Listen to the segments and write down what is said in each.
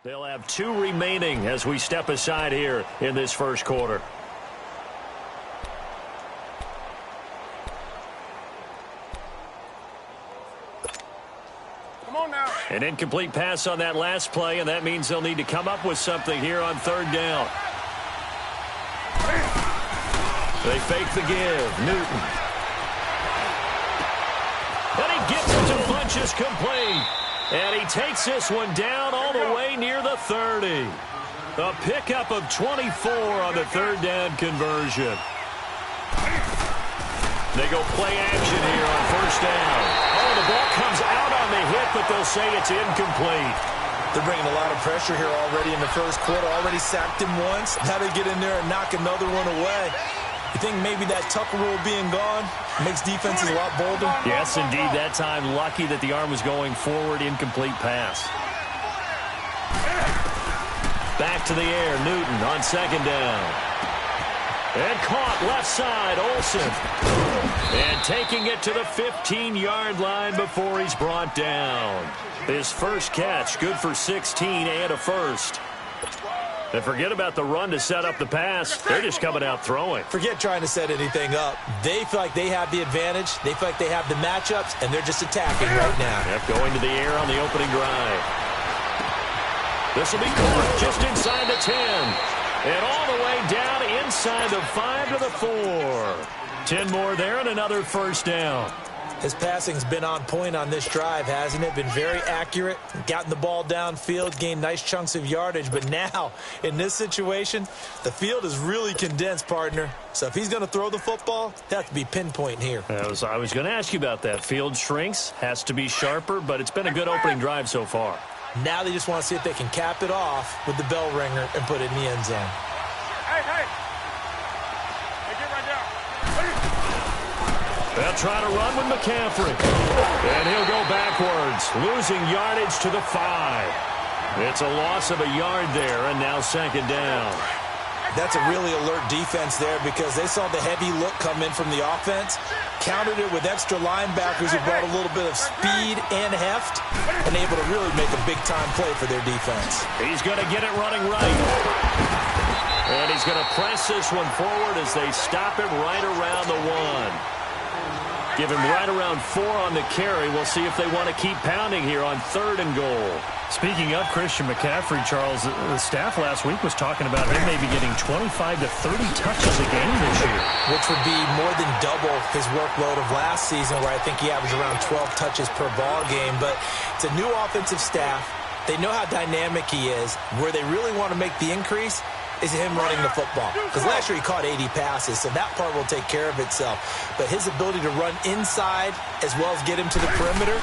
They'll have 2 remaining as we step aside here in this first quarter. Come on now. An incomplete pass on that last play, and that means they'll need to come up with something here on 3rd down. They fake the give. Newton. And he gets it to Funchess complete. And he takes this one down all the way near the 30. A pickup of 24 on the 3rd down conversion. They go play action here on 1st down. Oh, the ball comes out on the hit, but they'll say it's incomplete. They're bringing a lot of pressure here already in the first quarter. Already sacked him once. Now they get in there and knock another one away. You think maybe that Tucker rule being gone makes defenses a lot bolder? Yes, indeed. That time, lucky that the arm was going forward. Incomplete pass. Back to the air. Newton on 2nd down. And caught left side. Olsen. And taking it to the 15-yard line before he's brought down. His first catch, good for 16 and a first. And forget about the run to set up the pass. They're just coming out throwing. Forget trying to set anything up. They feel like they have the advantage. They feel like they have the matchups, and they're just attacking right now. Yep, going to the air on the opening drive. This will be caught just inside the 10. And all the way down inside the 5 to the 4. 10 more there and another 1st down. His passing's been on point on this drive, hasn't it? Been very accurate, gotten the ball downfield, gained nice chunks of yardage. But now, in this situation, the field is really condensed, partner. So if he's going to throw the football, it has to be pinpoint here. I was going to ask you about that. Field shrinks, has to be sharper, but it's been a good opening drive so far. Now they just want to see if they can cap it off with the bell ringer and put it in the end zone. Hey, get right down. They'll try to run with McCaffrey. And he'll go backwards, losing yardage to the 5. It's a loss of a yard there, and now 2nd down. That's a really alert defense there because they saw the heavy look come in from the offense, countered it with extra linebackers who brought a little bit of speed and heft, and able to really make a big-time play for their defense. He's going to get it running right. And he's going to press this one forward as they stop him right around the 1. Give him right around 4 on the carry. We'll see if they want to keep pounding here on 3rd and goal. Speaking of Christian McCaffrey, Charles, the staff last week was talking about him maybe getting 25 to 30 touches a game this year. Which would be more than double his workload of last season, where I think he averaged around 12 touches per ball game. But it's a new offensive staff. They know how dynamic he is. Where they really want to make the increase is him running the football. Because last year he caught 80 passes, so that part will take care of itself. But his ability to run inside as well as get him to the perimeter,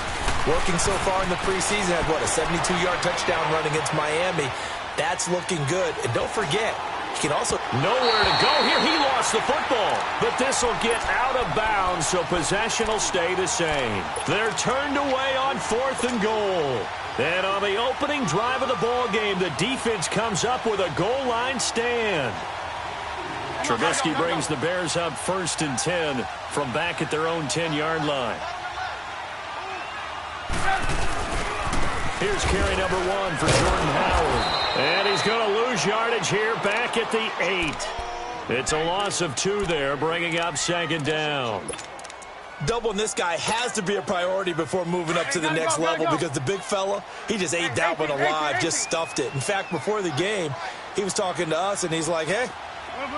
working so far in the preseason, had, what, a 72-yard touchdown run against Miami. That's looking good. And don't forget, he can also... Nowhere to go here. He lost the football. But this will get out of bounds, so possession will stay the same. They're turned away on 4th and goal. And on the opening drive of the ball game, the defense comes up with a goal line stand. Trubisky brings the Bears up 1st and 10 from back at their own 10-yard line. Here's carry number 1 for Jordan Howard. And he's going to lose yardage here back at the 8. It's a loss of 2 there, bringing up 2nd down. Doubling this guy has to be a priority before moving up to the next level because the big fella, he just ate that one alive, just stuffed it. In fact, before the game, he was talking to us, and he's like, hey,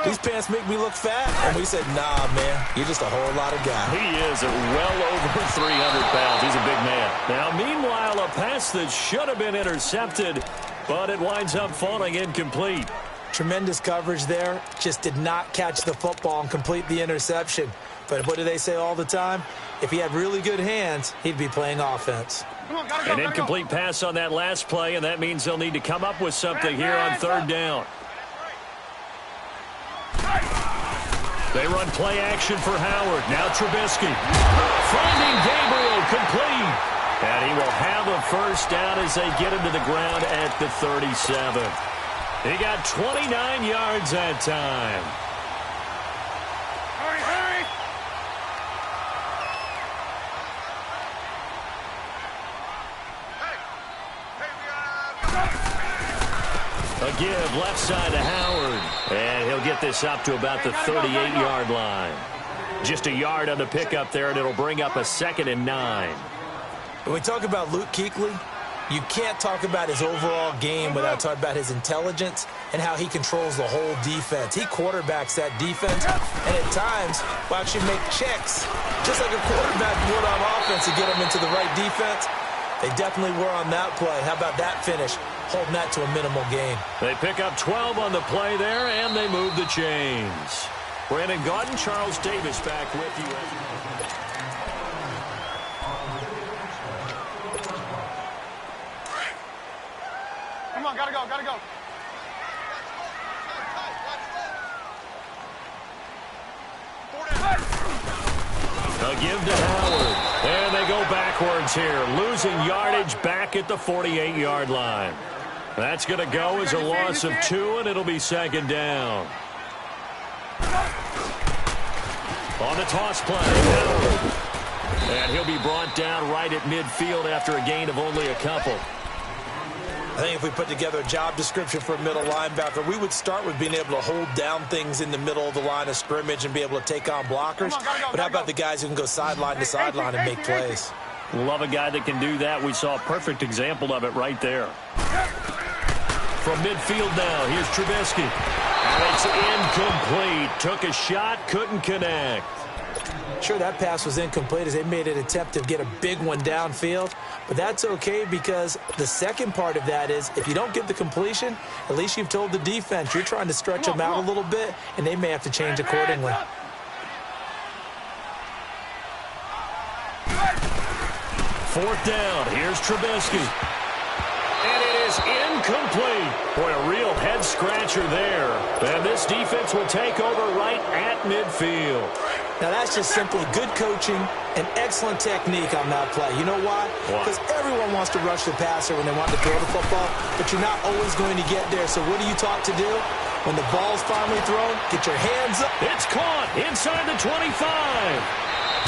these pants make me look fat. And we said, nah, man, you're just a whole lot of guy. He is well over 300 pounds. He's a big man. Now, meanwhile, a pass that should have been intercepted, but it winds up falling incomplete. Tremendous coverage there. Just did not catch the football and complete the interception. But what do they say all the time? If he had really good hands, he'd be playing offense. An incomplete pass on that last play, and that means they'll need to come up with something here on 3rd down. They run play action for Howard. Now Trubisky. Finding Gabriel complete. And he will have a 1st down as they get him to the ground at the 37. He got 29 yards that time. give left side to Howard. And he'll get this up to about the 38-yard line. Just a yard on the pickup there, and it'll bring up a 2nd and 9. When we talk about Luke Kuechly, you can't talk about his overall game without talking about his intelligence and how he controls the whole defense. He quarterbacks that defense, and at times will actually make checks, just like a quarterback would on offense to get them into the right defense. They definitely were on that play. How about that finish, holding that to a minimal gain? They pick up 12 on the play there, and they move the chains. Brandon Gaudin, Charles Davis back with you. Come on, gotta go. A give to Howard. And they go backwards here, losing yardage back at the 48-yard line. That's going to go as a loss of 2, and it'll be 2nd down. On the toss play, Howard. And he'll be brought down right at midfield after a gain of only a couple. I think if we put together a job description for a middle linebacker, we would start with being able to hold down things in the middle of the line of scrimmage and be able to take on blockers. But how about the guys who can go sideline to sideline and make plays? Love a guy that can do that. We saw a perfect example of it right there. From midfield now, here's Trubisky. And it's incomplete. Took a shot, couldn't connect. Sure, that pass was incomplete as they made an attempt to get a big one downfield. But that's okay because the second part of that is if you don't get the completion, at least you've told the defense you're trying to stretch them out a little bit, and they may have to change accordingly. Fourth down. Here's Trubisky. And it is incomplete. Boy, a real head-scratcher there. And this defense will take over right at midfield. Now, that's just simply good coaching and excellent technique on that play. You know why? Because everyone wants to rush the passer when they want to throw the football, but you're not always going to get there. So what are you taught to do? When the ball's finally thrown, get your hands up. It's caught inside the 25.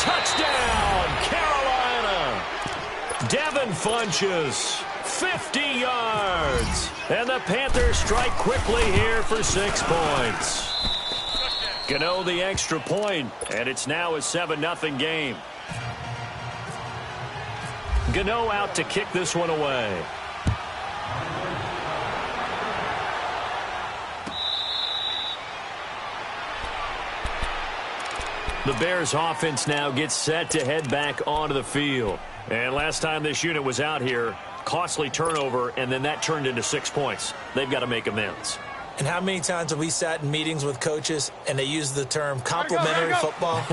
Touchdown, Carolina. Devin Funchess, 50 yards. And the Panthers strike quickly here for 6 points. Gano the extra point, and it's now a 7-0 game. Gano out to kick this one away. The Bears offense now gets set to head back onto the field. And last time this unit was out here, costly turnover, and then that turned into 6 points. They've got to make amends. And how many times have we sat in meetings with coaches and they use the term complementary football?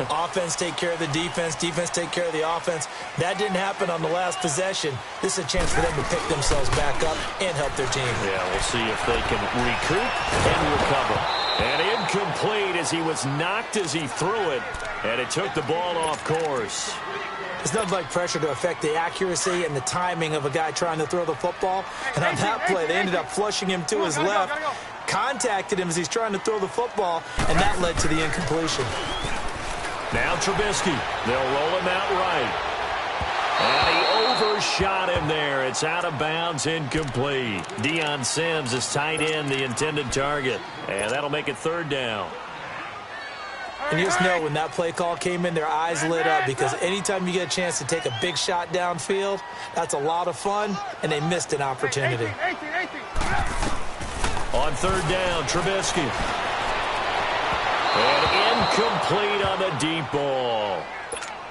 Offense take care of the defense, defense take care of the offense. That didn't happen on the last possession. This is a chance for them to pick themselves back up and help their team. Yeah, we'll see if they can recoup and recover. And incomplete as he was knocked as he threw it, and it took the ball off course. It's nothing like pressure to affect the accuracy and the timing of a guy trying to throw the football. And on that play, they ended up flushing him to his left, contacted him as he's trying to throw the football, and that led to the incompletion. Now Trubisky. They'll roll him out right. And he overshot him there. It's out of bounds, incomplete. Deion Sims is tight end, the intended target. And that'll make it 3rd down. And you just know when that play call came in, their eyes lit up because anytime you get a chance to take a big shot downfield, that's a lot of fun, and they missed an opportunity. 18. On 3rd down, Trubisky. And incomplete on the deep ball.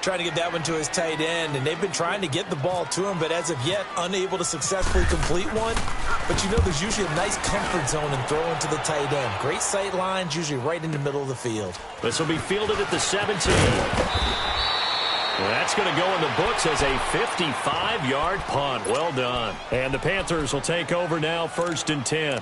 Trying to get that one to his tight end, and they've been trying to get the ball to him, but as of yet, unable to successfully complete one. But you know there's usually a nice comfort zone in throwing to the tight end. Great sight lines, usually right in the middle of the field. This will be fielded at the 17. That's going to go in the books as a 55-yard punt. Well done. And the Panthers will take over now, 1st and 10.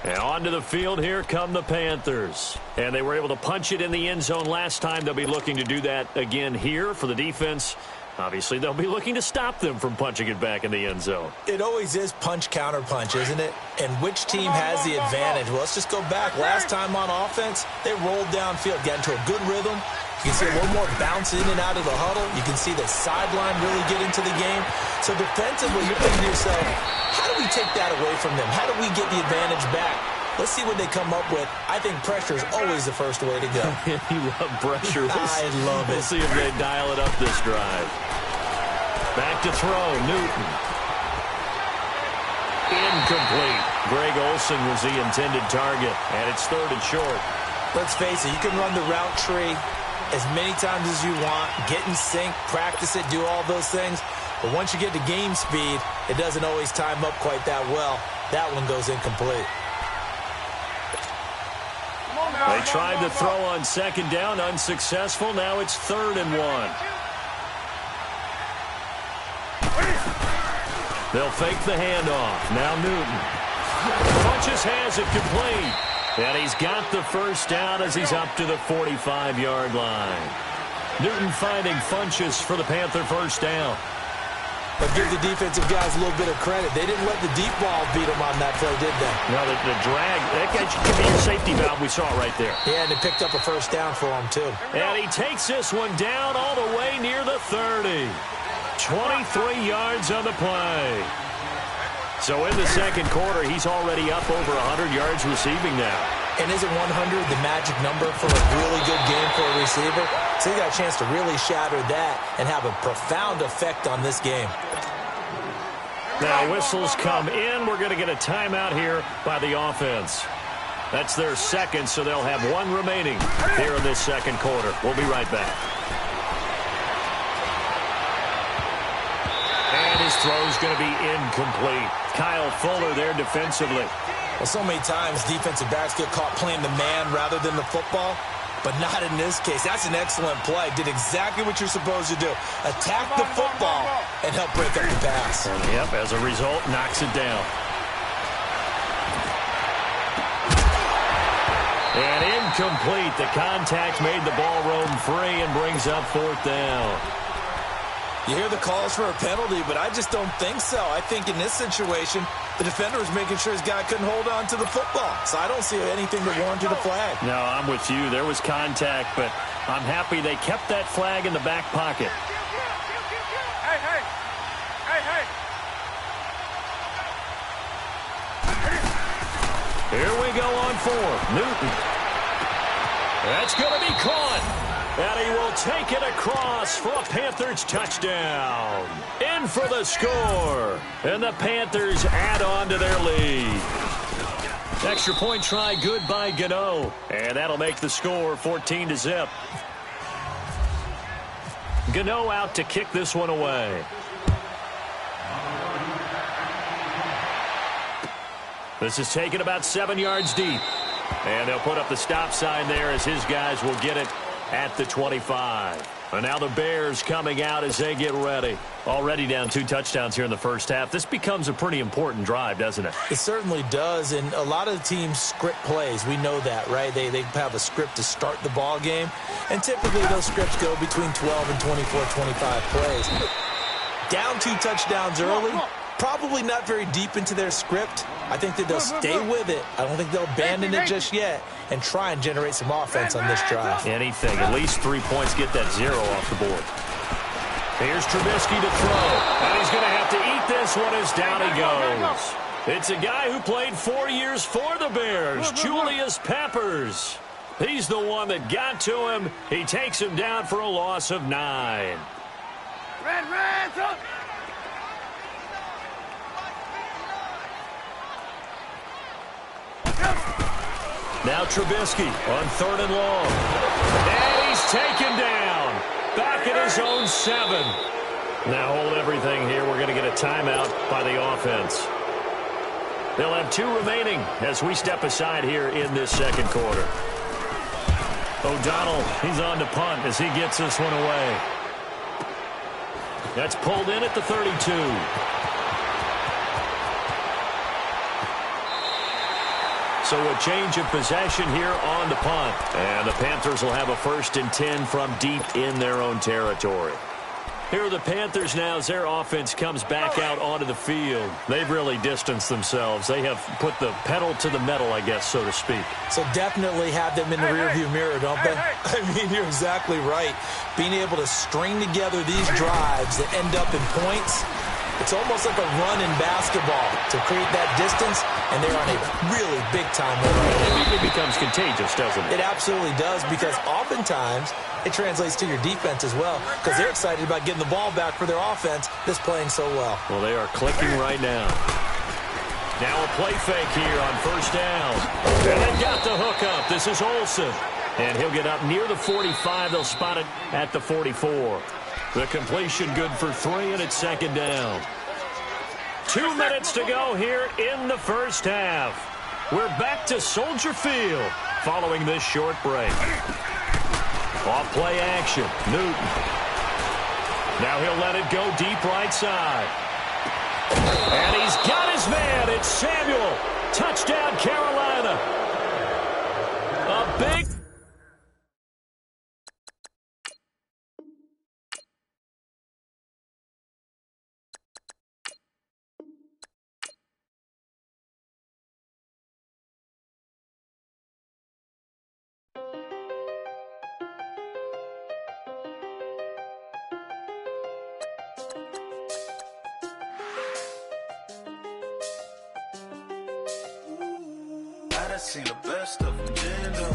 And onto the field, here come the Panthers. And they were able to punch it in the end zone last time. They'll be looking to do that again here for the defense. Obviously, they'll be looking to stop them from punching it back in the end zone. It always is punch-counter-punch, isn't it? And which team has the advantage? Well, let's just go back. Last time on offense, they rolled downfield, got into a good rhythm. You can see a little more bounce in and out of the huddle. You can see the sideline really get into the game. So defensively, you're thinking to yourself, how do we take that away from them? How do we get the advantage back? Let's see what they come up with. I think pressure is always the first way to go. You love pressure. I love it. We'll see if they dial it up this drive. Back to throw, Newton. Incomplete. Greg Olsen was the intended target, and it's 3rd and short. Let's face it, you can run the route tree as many times as you want, get in sync, practice it, do all those things. But once you get to game speed, it doesn't always time up quite that well. That one goes incomplete. They tried to throw on 2nd down, unsuccessful. Now it's 3rd and 1. They'll fake the handoff. Now Newton. Funches has it complete. And he's got the first down as he's up to the 45-yard line. Newton finding Funches for the Panther first down. But give the defensive guys a little bit of credit. They didn't let the deep ball beat them on that play, did they? No, the drag, that guy could be your safety valve. We saw it right there. Yeah, and they picked up a first down for him, too. And he takes this one down all the way near the 30. 23 yards on the play. So in the second quarter, he's already up over 100 yards receiving now. And isn't 100 the magic number for a really good game for a receiver? So he got a chance to really shatter that and have a profound effect on this game. Now whistles come in. We're going to get a timeout here by the offense. That's their second, so they'll have one remaining here in this second quarter. We'll be right back. And his throw's going to be incomplete. Kyle Fuller there defensively. Well, so many times defensive backs get caught playing the man rather than the football, but not in this case. That's an excellent play. Did exactly what you're supposed to do. Attack the football and help break up the pass. And yep, as a result, knocks it down. And incomplete. The contact made the ball roam free and brings up 4th down. You hear the calls for a penalty, but I just don't think so. I think in this situation, the defender was making sure his guy couldn't hold on to the football. So I don't see anything that warranted a flag. No, I'm with you. There was contact, but I'm happy they kept that flag in the back pocket. Hey, hey. Hey, hey. Here we go on 4th. Newton. That's going to be caught. And he will take it across for a Panthers touchdown. In for the score. And the Panthers add on to their lead. Extra point try good by Gano. And that'll make the score 14-0. Gano out to kick this one away. This is taken about 7 yards deep. And they'll put up the stop sign there as his guys will get it at the 25. And now the Bears coming out as they get ready. Already down 2 touchdowns here in the first half. This becomes a pretty important drive, doesn't it? It certainly does, and a lot of the teams script plays. We know that, right? They have a script to start the ball game, and typically those scripts go between 12 and 24, 25 plays. Down 2 touchdowns early, probably not very deep into their script. I think that they'll stay with it. I don't think they'll abandon it just yet and try and generate some offense on this drive. Anything. At least 3 points. Get that 0 off the board. Here's Trubisky to throw. And he's going to have to eat this one as down he goes. It's a guy who played 4 years for the Bears, Julius Peppers. He's the one that got to him. He takes him down for a loss of 9. Red, throw. Now Trubisky on 3rd and long. And he's taken down. Back at his own 7. Now hold everything here. We're going to get a timeout by the offense. They'll have 2 remaining as we step aside here in this second quarter. O'Donnell, he's on to punt as he gets this one away. That's pulled in at the 32. So a change of possession here on the punt. And the Panthers will have a 1st and 10 from deep in their own territory. Here are the Panthers now as their offense comes back out onto the field. They've really distanced themselves. They have put the pedal to the metal, I guess, so to speak. So definitely have them in the rearview mirror, don't they? I mean, you're exactly right. Being able to string together these drives that end up in points, it's almost like a run in basketball to create that distance, and they're on a really big-time run right now. It becomes contagious, doesn't it? It absolutely does, because oftentimes it translates to your defense as well, because they're excited about getting the ball back for their offense that's playing so well. Well, they are clicking right now. Now a play fake here on first down. And they've got the hook up. This is Olsen. And he'll get up near the 45. They'll spot it at the 44. The completion good for 3, and it's second down. 2 minutes to go here in the first half. We're back to Soldier Field following this short break. Off play action. Newton. Now he'll let it go deep right side. And he's got his man. It's Samuel. Touchdown, Carolina. A big... I seen the best of them, Jando.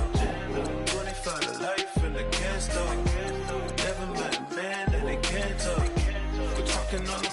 25 to life and they can't stop. Never met a man that they can't talk. We're talking on the